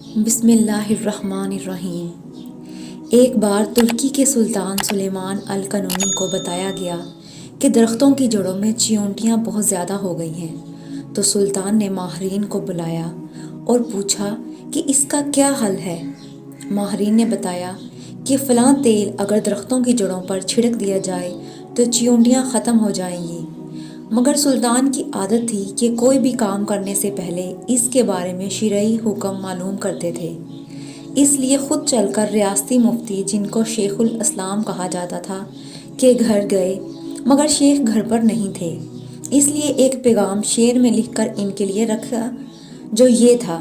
بسم اللہ الرحمن الرحیم۔ ایک بار ترکی کے سلطان سلیمان القانونی کو بتایا گیا کہ درختوں کی جڑوں میں چیونٹیاں بہت زیادہ ہو گئی ہیں، تو سلطان نے ماہرین کو بلایا اور پوچھا کہ اس کا کیا حل ہے۔ ماہرین نے بتایا کہ فلاں تیل اگر درختوں کی جڑوں پر چھڑک دیا جائے تو چیونٹیاں ختم ہو جائیں گی، مگر سلطان کی عادت تھی کہ کوئی بھی کام کرنے سے پہلے اس کے بارے میں شرعی حکم معلوم کرتے تھے۔ اس لیے خود چل کر ریاستی مفتی، جن کو شیخ الاسلام کہا جاتا تھا، کے گھر گئے، مگر شیخ گھر پر نہیں تھے۔ اس لیے ایک پیغام شعر میں لکھ کر ان کے لیے رکھا، جو یہ تھا: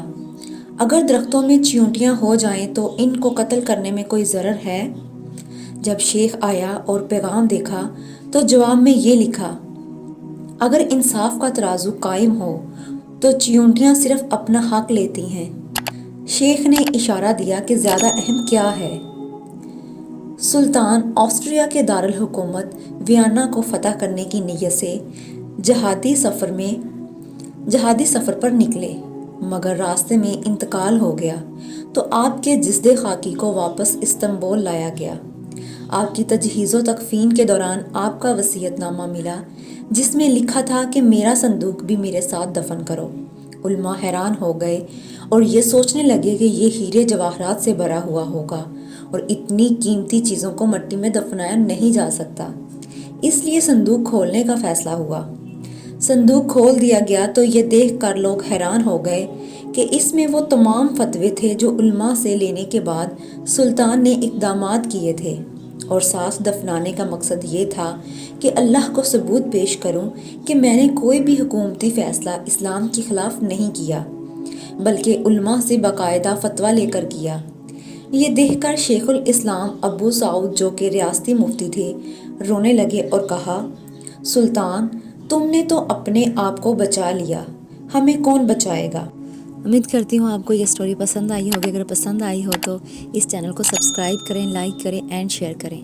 اگر درختوں میں چیونٹیاں ہو جائیں تو ان کو قتل کرنے میں کوئی ضرر ہے؟ جب شیخ آیا اور پیغام دیکھا تو جواب میں یہ لکھا: اگر انصاف کا ترازو قائم ہو تو چیونٹیاں صرف اپنا حق لیتی ہیں۔ شیخ نے اشارہ دیا کہ زیادہ اہم کیا ہے۔ سلطان آسٹریا کے دارالحکومت ویانا کو فتح کرنے کی نیت سے جہادی سفر پر نکلے، مگر راستے میں انتقال ہو گیا تو آپ کے جسد خاکی کو واپس استنبول لایا گیا۔ آپ کی تجہیز و تکفین کے دوران آپ کا وصیت نامہ ملا، جس میں لکھا تھا کہ میرا صندوق بھی میرے ساتھ دفن کرو۔ علماء حیران ہو گئے اور یہ سوچنے لگے کہ یہ ہیرے جواہرات سے بھرا ہوا ہوگا اور اتنی قیمتی چیزوں کو مٹی میں دفنایا نہیں جا سکتا، اس لیے صندوق کھولنے کا فیصلہ ہوا۔ صندوق کھول دیا گیا تو یہ دیکھ کر لوگ حیران ہو گئے کہ اس میں وہ تمام فتوے تھے جو علماء سے لینے کے بعد سلطان نے اقدامات کیے تھے، اور ساتھ دفنانے کا مقصد یہ تھا کہ اللہ کو ثبوت پیش کروں کہ میں نے کوئی بھی حکومتی فیصلہ اسلام کے خلاف نہیں کیا، بلکہ علماء سے باقاعدہ فتویٰ لے کر کیا۔ یہ دیکھ کر شیخ الاسلام ابو سعود، جو کہ ریاستی مفتی تھے، رونے لگے اور کہا: سلطان، تم نے تو اپنے آپ کو بچا لیا، ہمیں کون بچائے گا؟ امید کرتی ہوں آپ کو یہ سٹوری پسند آئی ہوگی۔ اگر پسند آئی ہو تو اس چینل کو سبسکرائب کریں، لائک کریں اینڈ شیئر کریں۔